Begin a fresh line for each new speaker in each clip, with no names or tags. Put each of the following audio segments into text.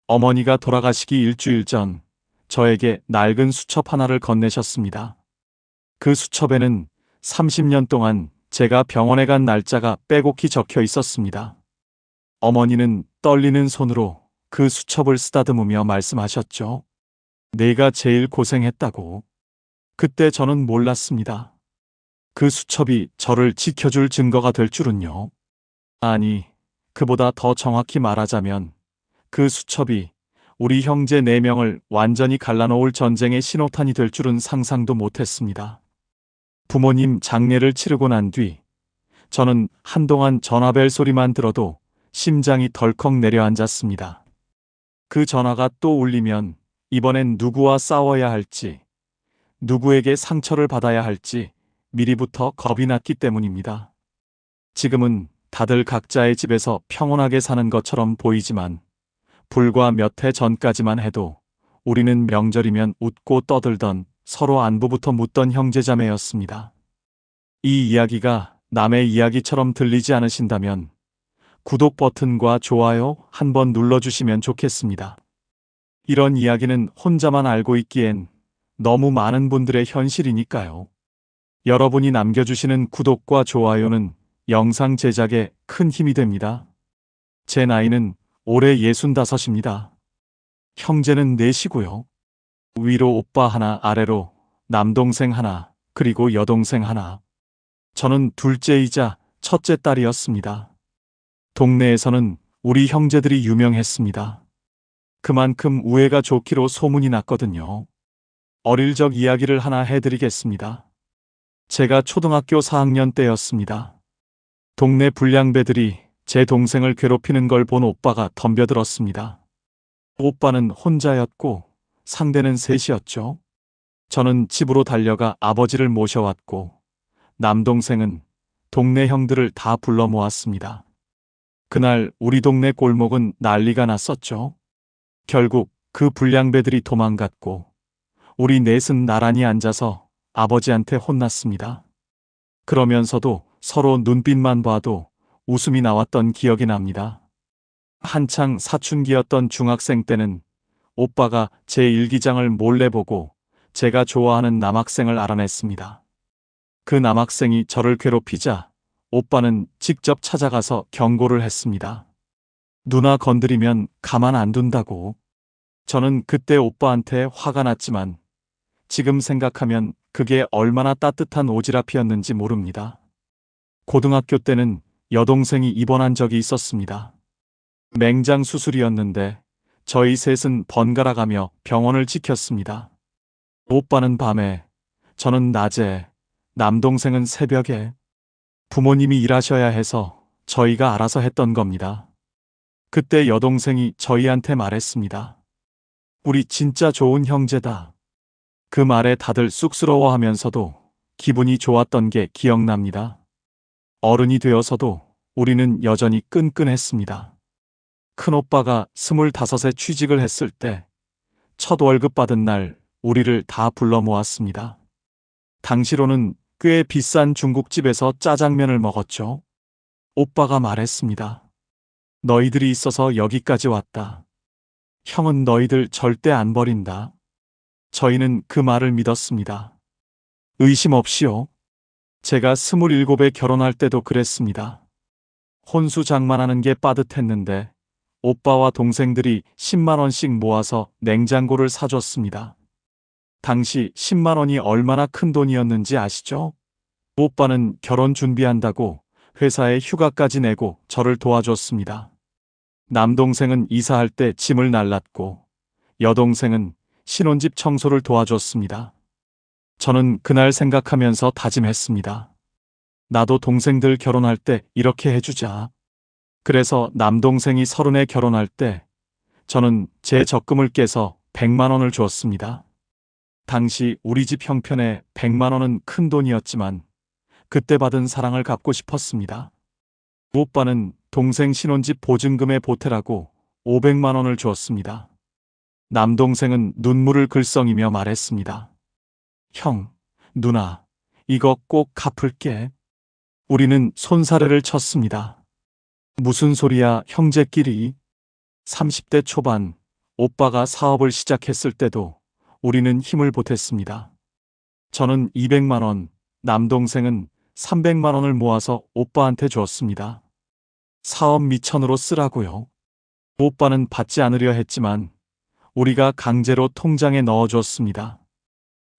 어머니가 돌아가시기 일주일 전 저에게 낡은 수첩 하나를 건네셨습니다. 그 수첩에는 30년 동안 제가 병원에 간 날짜가 빼곡히 적혀 있었습니다. 어머니는 떨리는 손으로 그 수첩을 쓰다듬으며 말씀하셨죠. 내가 제일 고생했다고. 그때 저는 몰랐습니다. 그 수첩이 저를 지켜줄 증거가 될 줄은요. 아니, 그보다 더 정확히 말하자면 그 수첩이 우리 형제 4명을 완전히 갈라놓을 전쟁의 신호탄이 될 줄은 상상도 못했습니다. 부모님 장례를 치르고 난 뒤 저는 한동안 전화벨 소리만 들어도 심장이 덜컥 내려앉았습니다. 그 전화가 또 울리면 이번엔 누구와 싸워야 할지, 누구에게 상처를 받아야 할지 미리부터 겁이 났기 때문입니다. 지금은 다들 각자의 집에서 평온하게 사는 것처럼 보이지만 불과 몇 해 전까지만 해도 우리는 명절이면 웃고 떠들던 서로 안부부터 묻던 형제자매였습니다. 이 이야기가 남의 이야기처럼 들리지 않으신다면 구독 버튼과 좋아요 한번 눌러주시면 좋겠습니다. 이런 이야기는 혼자만 알고 있기엔 너무 많은 분들의 현실이니까요. 여러분이 남겨주시는 구독과 좋아요는 영상 제작에 큰 힘이 됩니다. 제 나이는 올해 65입니다. 형제는 4시고요. 위로 오빠 하나, 아래로 남동생 하나, 그리고 여동생 하나. 저는 둘째이자 첫째 딸이었습니다. 동네에서는 우리 형제들이 유명했습니다. 그만큼 우애가 좋기로 소문이 났거든요. 어릴 적 이야기를 하나 해드리겠습니다. 제가 초등학교 4학년 때였습니다. 동네 불량배들이 제 동생을 괴롭히는 걸 본 오빠가 덤벼들었습니다. 오빠는 혼자였고 상대는 셋이었죠. 저는 집으로 달려가 아버지를 모셔왔고 남동생은 동네 형들을 다 불러 모았습니다. 그날 우리 동네 골목은 난리가 났었죠. 결국 그 불량배들이 도망갔고 우리 넷은 나란히 앉아서 아버지한테 혼났습니다. 그러면서도 서로 눈빛만 봐도 웃음이 나왔던 기억이 납니다. 한창 사춘기였던 중학생 때는 오빠가 제 일기장을 몰래 보고 제가 좋아하는 남학생을 알아냈습니다. 그 남학생이 저를 괴롭히자 오빠는 직접 찾아가서 경고를 했습니다. 누나 건드리면 가만 안 둔다고. 저는 그때 오빠한테 화가 났지만 지금 생각하면 그게 얼마나 따뜻한 오지랖이었는지 모릅니다. 고등학교 때는 여동생이 입원한 적이 있었습니다. 맹장 수술이었는데 저희 셋은 번갈아 가며 병원을 지켰습니다. 오빠는 밤에, 저는 낮에, 남동생은 새벽에. 부모님이 일하셔야 해서 저희가 알아서 했던 겁니다. 그때 여동생이 저희한테 말했습니다. 우리 진짜 좋은 형제다. 그 말에 다들 쑥스러워하면서도 기분이 좋았던 게 기억납니다. 어른이 되어서도 우리는 여전히 끈끈했습니다. 큰오빠가 25에 취직을 했을 때 첫 월급 받은 날 우리를 다 불러 모았습니다. 당시로는 꽤 비싼 중국집에서 짜장면을 먹었죠. 오빠가 말했습니다. 너희들이 있어서 여기까지 왔다. 형은 너희들 절대 안 버린다. 저희는 그 말을 믿었습니다. 의심 없이요. 제가 27에 결혼할 때도 그랬습니다. 혼수 장만하는 게 빠듯했는데 오빠와 동생들이 10만 원씩 모아서 냉장고를 사줬습니다. 당시 10만 원이 얼마나 큰 돈이었는지 아시죠? 오빠는 결혼 준비한다고 회사에 휴가까지 내고 저를 도와줬습니다. 남동생은 이사할 때 짐을 날랐고 여동생은 신혼집 청소를 도와줬습니다. 저는 그날 생각하면서 다짐했습니다. 나도 동생들 결혼할 때 이렇게 해주자. 그래서 남동생이 30에 결혼할 때 저는 제 적금을 깨서 100만 원을 주었습니다. 당시 우리 집 형편에 100만 원은 큰 돈이었지만 그때 받은 사랑을 갚고 싶었습니다. 오빠는 동생 신혼집 보증금에 보태라고 500만 원을 주었습니다. 남동생은 눈물을 글썽이며 말했습니다. 형, 누나, 이거 꼭 갚을게. 우리는 손사래를 쳤습니다. 무슨 소리야, 형제끼리. 30대 초반 오빠가 사업을 시작했을 때도 우리는 힘을 보탰습니다. 저는 200만 원, 남동생은 300만 원을 모아서 오빠한테 주었습니다. 사업 미천으로 쓰라고요. 오빠는 받지 않으려 했지만 우리가 강제로 통장에 넣어주었습니다.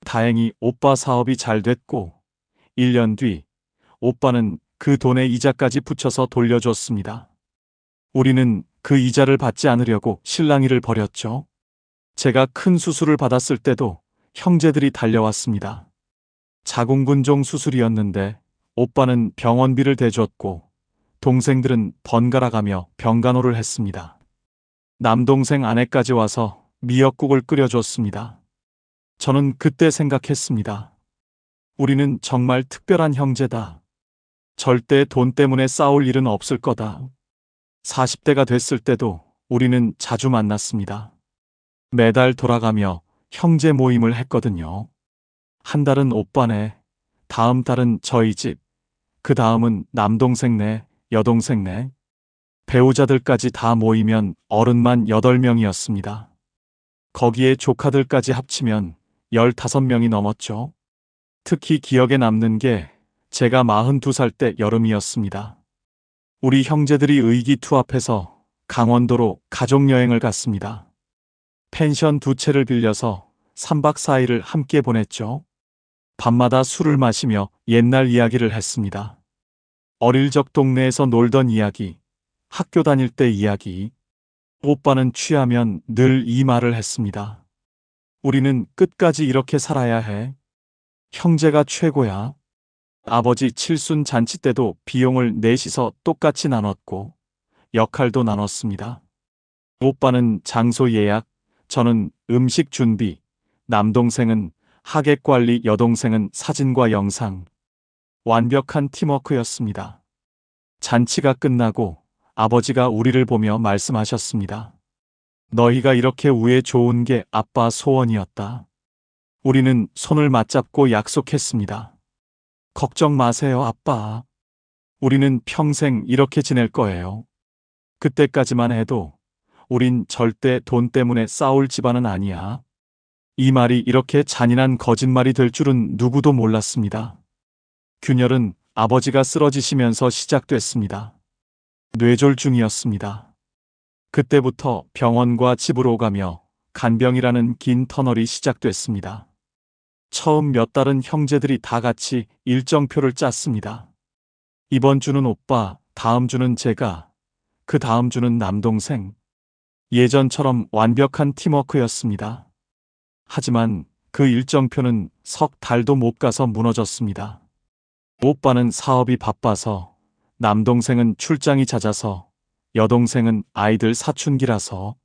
다행히 오빠 사업이 잘 됐고 1년 뒤 오빠는 그 돈에 이자까지 붙여서 돌려줬습니다. 우리는 그 이자를 받지 않으려고 실랑이를 벌였죠. 제가 큰 수술을 받았을 때도 형제들이 달려왔습니다. 자궁근종 수술이었는데 오빠는 병원비를 대줬고 동생들은 번갈아가며 병간호를 했습니다. 남동생 아내까지 와서 미역국을 끓여줬습니다. 저는 그때 생각했습니다. 우리는 정말 특별한 형제다. 절대 돈 때문에 싸울 일은 없을 거다. 40대가 됐을 때도 우리는 자주 만났습니다. 매달 돌아가며 형제 모임을 했거든요. 한 달은 오빠네, 다음 달은 저희 집, 그 다음은 남동생네, 여동생네. 배우자들까지 다 모이면 어른만 8명이었습니다. 거기에 조카들까지 합치면 15명이 넘었죠. 특히 기억에 남는 게 제가 42살 때 여름이었습니다. 우리 형제들이 의기투합해서 강원도로 가족여행을 갔습니다. 펜션 2채를 빌려서 3박 4일을 함께 보냈죠. 밤마다 술을 마시며 옛날 이야기를 했습니다. 어릴 적 동네에서 놀던 이야기, 학교 다닐 때 이야기. 오빠는 취하면 늘 이 말을 했습니다. 우리는 끝까지 이렇게 살아야 해. 형제가 최고야. 아버지 칠순 잔치 때도 비용을 넷이서 똑같이 나눴고 역할도 나눴습니다. 오빠는 장소 예약, 저는 음식 준비, 남동생은 하객 관리, 여동생은 사진과 영상. 완벽한 팀워크였습니다. 잔치가 끝나고 아버지가 우리를 보며 말씀하셨습니다. 너희가 이렇게 우애 좋은 게 아빠 소원이었다. 우리는 손을 맞잡고 약속했습니다. 걱정 마세요, 아빠. 우리는 평생 이렇게 지낼 거예요. 그때까지만 해도 우린 절대 돈 때문에 싸울 집안은 아니야. 이 말이 이렇게 잔인한 거짓말이 될 줄은 누구도 몰랐습니다. 균열은 아버지가 쓰러지시면서 시작됐습니다. 뇌졸중이었습니다. 그때부터 병원과 집으로 오가며 간병이라는 긴 터널이 시작됐습니다. 처음 몇 달은 형제들이 다 같이 일정표를 짰습니다. 이번 주는 오빠, 다음 주는 제가, 그 다음 주는 남동생. 예전처럼 완벽한 팀워크였습니다. 하지만 그 일정표는 석 달도 못 가서 무너졌습니다. 오빠는 사업이 바빠서, 남동생은 출장이 잦아서, 여동생은 아이들 사춘기라서.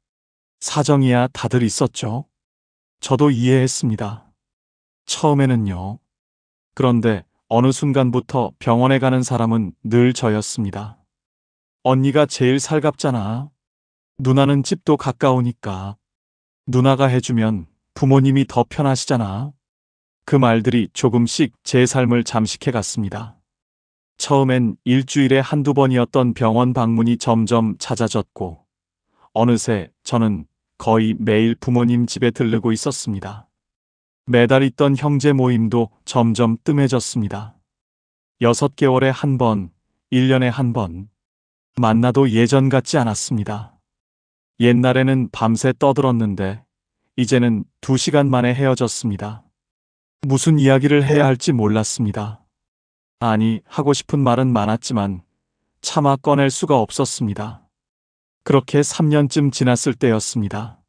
사정이야 다들 있었죠. 저도 이해했습니다. 처음에는요. 그런데 어느 순간부터 병원에 가는 사람은 늘 저였습니다. 언니가 제일 살갑잖아. 누나는 집도 가까우니까. 누나가 해주면 부모님이 더 편하시잖아. 그 말들이 조금씩 제 삶을 잠식해 갔습니다. 처음엔 일주일에 한두 번이었던 병원 방문이 점점 잦아졌고 어느새 저는 거의 매일 부모님 집에 들르고 있었습니다. 매달 있던 형제 모임도 점점 뜸해졌습니다. 6개월에 한 번, 1년에 한 번. 만나도 예전 같지 않았습니다. 옛날에는 밤새 떠들었는데 이제는 2시간 만에 헤어졌습니다. 무슨 이야기를 해야 할지 몰랐습니다. 아니, 하고 싶은 말은 많았지만 차마 꺼낼 수가 없었습니다. 그렇게 3년쯤 지났을 때였습니다.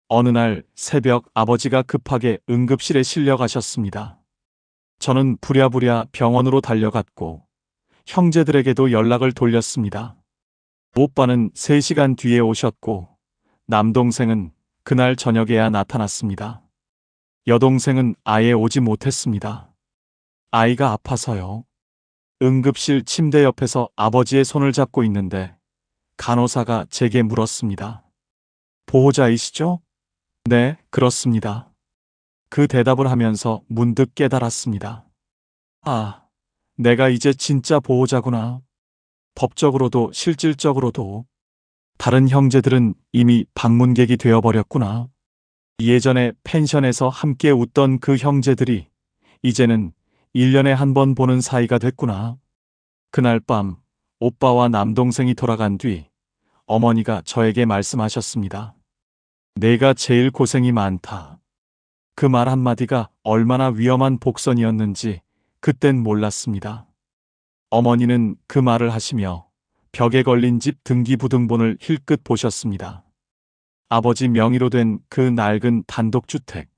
어느 날 새벽 아버지가 급하게 응급실에 실려 가셨습니다. 저는 부랴부랴 병원으로 달려갔고 형제들에게도 연락을 돌렸습니다. 오빠는 3시간 뒤에 오셨고 남동생은 그날 저녁에야 나타났습니다. 여동생은 아예 오지 못했습니다. 아이가 아파서요. 응급실 침대 옆에서 아버지의 손을 잡고 있는데 간호사가 제게 물었습니다. 보호자이시죠? 네, 그렇습니다. 그 대답을 하면서 문득 깨달았습니다. 아, 내가 이제 진짜 보호자구나. 법적으로도 실질적으로도. 다른 형제들은 이미 방문객이 되어버렸구나. 예전에 펜션에서 함께 웃던 그 형제들이 이제는 1년에 한 번 보는 사이가 됐구나. 그날 밤 오빠와 남동생이 돌아간 뒤 어머니가 저에게 말씀하셨습니다. 내가 제일 고생이 많다. 그 말 한마디가 얼마나 위험한 복선이었는지 그땐 몰랐습니다. 어머니는 그 말을 하시며 벽에 걸린 집 등기부등본을 힐끗 보셨습니다. 아버지 명의로 된 그 낡은 단독주택.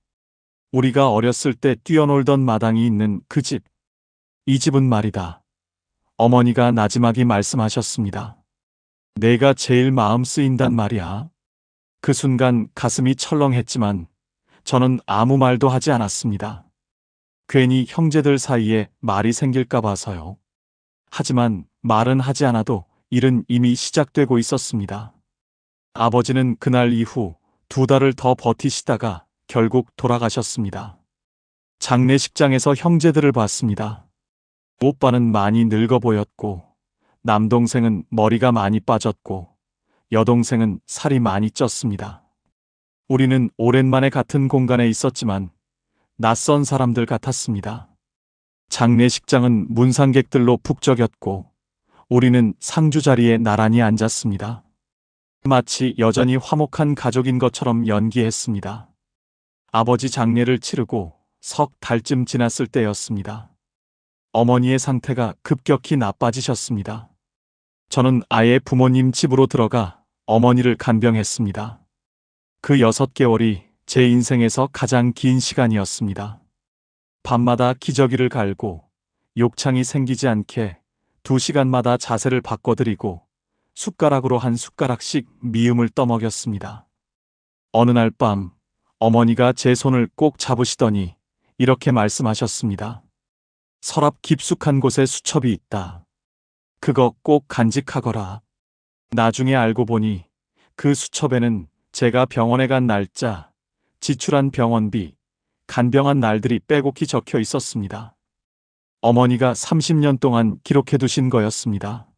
우리가 어렸을 때 뛰어놀던 마당이 있는 그 집. 이 집은 말이다. 어머니가 나지막이 말씀하셨습니다. 내가 제일 마음 쓰인단 말이야. 그 순간 가슴이 철렁했지만 저는 아무 말도 하지 않았습니다. 괜히 형제들 사이에 말이 생길까 봐서요. 하지만 말은 하지 않아도 일은 이미 시작되고 있었습니다. 아버지는 그날 이후 2달을 더 버티시다가 결국 돌아가셨습니다. 장례식장에서 형제들을 봤습니다. 오빠는 많이 늙어 보였고, 남동생은 머리가 많이 빠졌고, 여동생은 살이 많이 쪘습니다. 우리는 오랜만에 같은 공간에 있었지만 낯선 사람들 같았습니다. 장례식장은 문상객들로 북적였고 우리는 상주 자리에 나란히 앉았습니다. 마치 여전히 화목한 가족인 것처럼 연기했습니다. 아버지 장례를 치르고 석 달쯤 지났을 때였습니다. 어머니의 상태가 급격히 나빠지셨습니다. 저는 아예 부모님 집으로 들어가 어머니를 간병했습니다. 그 6개월이 제 인생에서 가장 긴 시간이었습니다. 밤마다 기저귀를 갈고 욕창이 생기지 않게 2시간마다 자세를 바꿔드리고 숟가락으로 한 숟가락씩 미음을 떠먹였습니다. 어느 날 밤 어머니가 제 손을 꼭 잡으시더니 이렇게 말씀하셨습니다. 서랍 깊숙한 곳에 수첩이 있다. 그거 꼭 간직하거라. 나중에 알고 보니 그 수첩에는 제가 병원에 간 날짜, 지출한 병원비, 간병한 날들이 빼곡히 적혀 있었습니다. 어머니가 30년 동안 기록해 두신 거였습니다.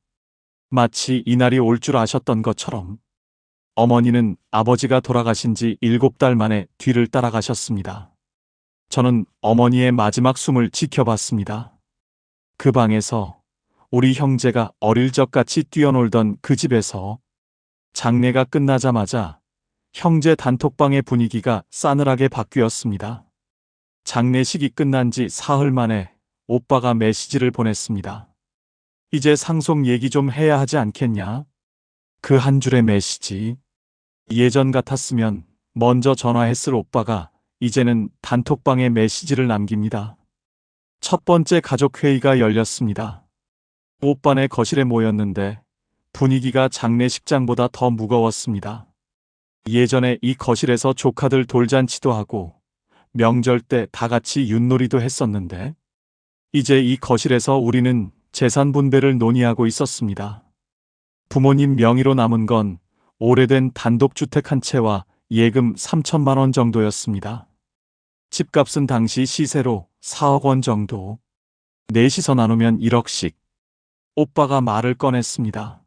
마치 이날이 올 줄 아셨던 것처럼. 어머니는 아버지가 돌아가신 지 7달 만에 뒤를 따라가셨습니다. 저는 어머니의 마지막 숨을 지켜봤습니다. 그 방에서 우리 형제가 어릴 적같이 뛰어놀던 그 집에서 장례가 끝나자마자 형제 단톡방의 분위기가 싸늘하게 바뀌었습니다. 장례식이 끝난 지 사흘 만에 오빠가 메시지를 보냈습니다. 이제 상속 얘기 좀 해야 하지 않겠냐? 그 한 줄의 메시지. 예전 같았으면 먼저 전화했을 오빠가 이제는 단톡방에 메시지를 남깁니다. 첫 번째 가족회의가 열렸습니다. 오빠네 거실에 모였는데 분위기가 장례식장보다 더 무거웠습니다. 예전에 이 거실에서 조카들 돌잔치도 하고 명절 때 다 같이 윷놀이도 했었는데 이제 이 거실에서 우리는 재산 분배를 논의하고 있었습니다. 부모님 명의로 남은 건 오래된 단독주택 한 채와 예금 3천만 원 정도였습니다. 집값은 당시 시세로 4억 원 정도. 넷이서 나누면 1억씩. 오빠가 말을 꺼냈습니다.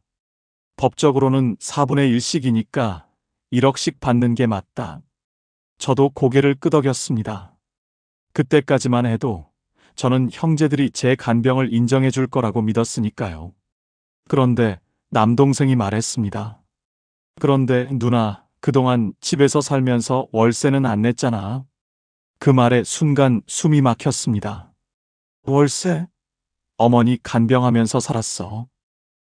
법적으로는 4분의 1씩이니까 1억씩 받는 게 맞다. 저도 고개를 끄덕였습니다. 그때까지만 해도 저는 형제들이 제 간병을 인정해 줄 거라고 믿었으니까요. 그런데 남동생이 말했습니다. 그런데 누나, 그동안 집에서 살면서 월세는 안 냈잖아. 그 말에 순간 숨이 막혔습니다. 월세? 어머니 간병하면서 살았어.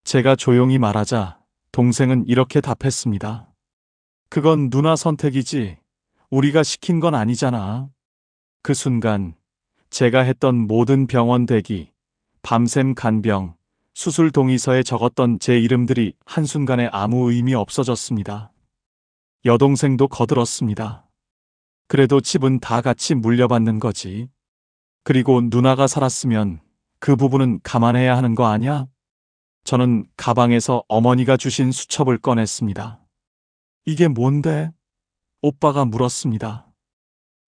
제가 조용히 말하자 동생은 이렇게 답했습니다. 그건 누나 선택이지. 우리가 시킨 건 아니잖아. 그 순간 제가 했던 모든 병원 대기, 밤샘 간병, 수술 동의서에 적었던 제 이름들이 한순간에 아무 의미 없어졌습니다. 여동생도 거들었습니다. 그래도 집은 다 같이 물려받는 거지. 그리고 누나가 살았으면 그 부분은 감안해야 하는 거 아냐? 저는 가방에서 어머니가 주신 수첩을 꺼냈습니다. 이게 뭔데? 오빠가 물었습니다.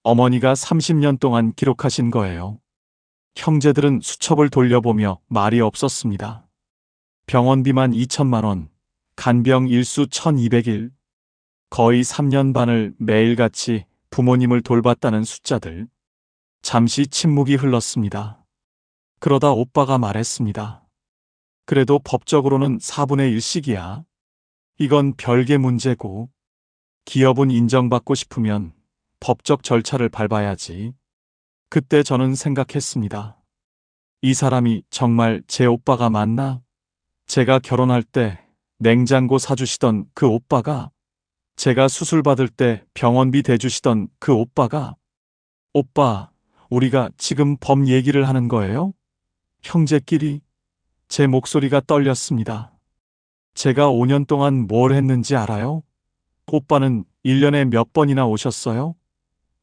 어머니가 30년 동안 기록하신 거예요. 형제들은 수첩을 돌려보며 말이 없었습니다. 병원비만 2천만 원, 간병 일수 1200일, 거의 3년 반을 매일같이 부모님을 돌봤다는 숫자들. 잠시 침묵이 흘렀습니다. 그러다 오빠가 말했습니다. 그래도 법적으로는 4분의 1씩이야. 이건 별개 문제고, 기업은 인정받고 싶으면 법적 절차를 밟아야지. 그때 저는 생각했습니다. 이 사람이 정말 제 오빠가 맞나? 제가 결혼할 때 냉장고 사주시던 그 오빠가, 제가 수술 받을 때 병원비 대주시던 그 오빠가, 오빠, 우리가 지금 법 얘기를 하는 거예요? 형제끼리? 제 목소리가 떨렸습니다. 제가 5년 동안 뭘 했는지 알아요? 오빠는 1년에 몇 번이나 오셨어요?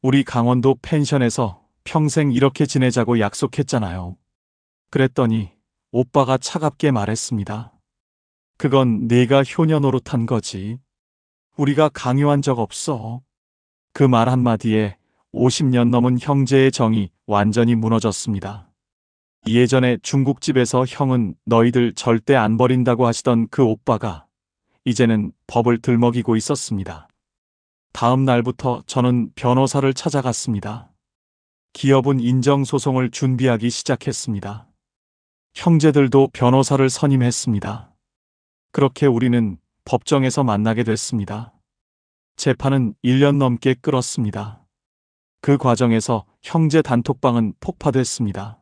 우리 강원도 펜션에서 평생 이렇게 지내자고 약속했잖아요. 그랬더니 오빠가 차갑게 말했습니다. 그건 네가 효녀 노릇한 거지. 우리가 강요한 적 없어. 그 말 한마디에 50년 넘은 형제의 정이 완전히 무너졌습니다. 예전에 중국집에서 형은 너희들 절대 안 버린다고 하시던 그 오빠가 이제는 법을 들먹이고 있었습니다. 다음 날부터 저는 변호사를 찾아갔습니다. 기업은 인정소송을 준비하기 시작했습니다. 형제들도 변호사를 선임했습니다. 그렇게 우리는 법정에서 만나게 됐습니다. 재판은 1년 넘게 끌었습니다. 그 과정에서 형제 단톡방은 폭파됐습니다.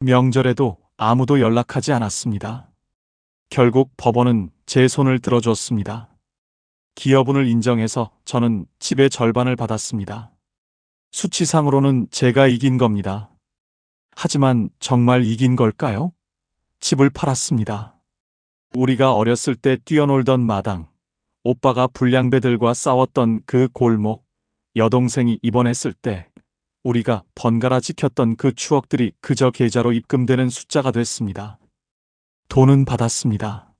명절에도 아무도 연락하지 않았습니다. 결국 법원은 제 손을 들어줬습니다. 기여분을 인정해서 저는 집의 절반을 받았습니다. 수치상으로는 제가 이긴 겁니다. 하지만 정말 이긴 걸까요? 집을 팔았습니다. 우리가 어렸을 때 뛰어놀던 마당, 오빠가 불량배들과 싸웠던 그 골목, 여동생이 입원했을 때 우리가 번갈아 지켰던 그 추억들이 그저 계좌로 입금되는 숫자가 됐습니다. 돈은 받았습니다.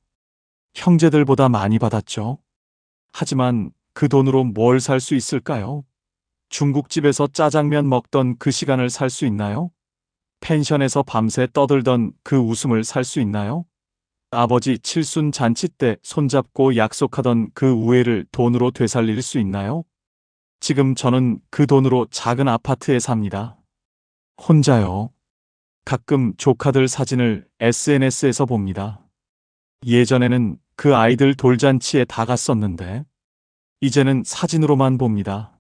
형제들보다 많이 받았죠. 하지만 그 돈으로 뭘 살 수 있을까요? 중국집에서 짜장면 먹던 그 시간을 살 수 있나요? 펜션에서 밤새 떠들던 그 웃음을 살 수 있나요? 아버지 칠순 잔치 때 손잡고 약속하던 그 우애를 돈으로 되살릴 수 있나요? 지금 저는 그 돈으로 작은 아파트에 삽니다. 혼자요. 가끔 조카들 사진을 SNS에서 봅니다. 예전에는 그 아이들 돌잔치에 다 갔었는데 이제는 사진으로만 봅니다.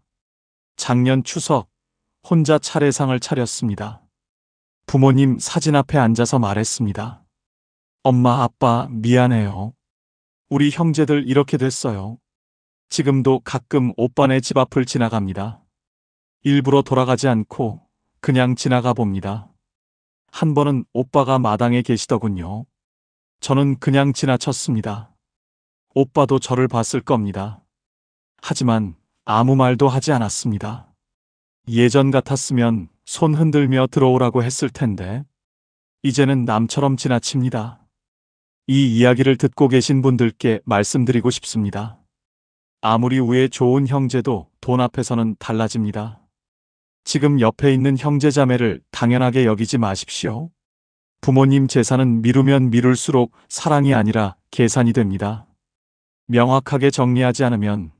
작년 추석 혼자 차례상을 차렸습니다. 부모님 사진 앞에 앉아서 말했습니다. 엄마, 아빠 미안해요. 우리 형제들 이렇게 됐어요. 지금도 가끔 오빠네 집 앞을 지나갑니다. 일부러 돌아가지 않고 그냥 지나가 봅니다. 한 번은 오빠가 마당에 계시더군요. 저는 그냥 지나쳤습니다. 오빠도 저를 봤을 겁니다. 하지만 아무 말도 하지 않았습니다. 예전 같았으면 손 흔들며 들어오라고 했을 텐데 이제는 남처럼 지나칩니다. 이 이야기를 듣고 계신 분들께 말씀드리고 싶습니다. 아무리 우애 좋은 형제도 돈 앞에서는 달라집니다. 지금 옆에 있는 형제자매를 당연하게 여기지 마십시오. 부모님 재산은 미루면 미룰수록 사랑이 아니라 계산이 됩니다. 명확하게 정리하지 않으면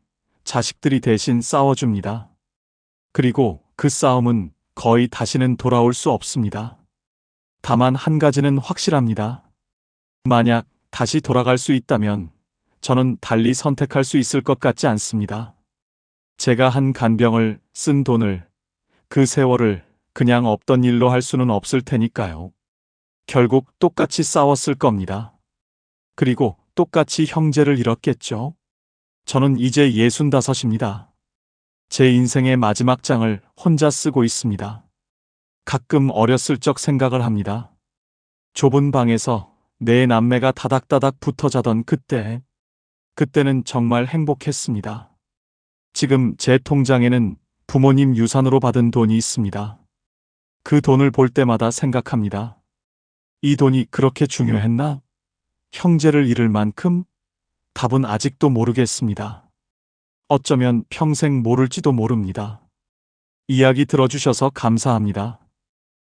자식들이 대신 싸워줍니다. 그리고 그 싸움은 거의 다시는 돌아올 수 없습니다. 다만 한 가지는 확실합니다. 만약 다시 돌아갈 수 있다면 저는 달리 선택할 수 있을 것 같지 않습니다. 제가 한 간병을, 쓴 돈을, 그 세월을 그냥 없던 일로 할 수는 없을 테니까요. 결국 똑같이 싸웠을 겁니다. 그리고 똑같이 형제를 잃었겠죠. 저는 이제 65입니다. 제 인생의 마지막 장을 혼자 쓰고 있습니다. 가끔 어렸을 적 생각을 합니다. 좁은 방에서 내 남매가 다닥다닥 붙어 자던 그때는 정말 행복했습니다. 지금 제 통장에는 부모님 유산으로 받은 돈이 있습니다. 그 돈을 볼 때마다 생각합니다. 이 돈이 그렇게 중요했나? 형제를 잃을 만큼? 답은 아직도 모르겠습니다. 어쩌면 평생 모를지도 모릅니다. 이야기 들어주셔서 감사합니다.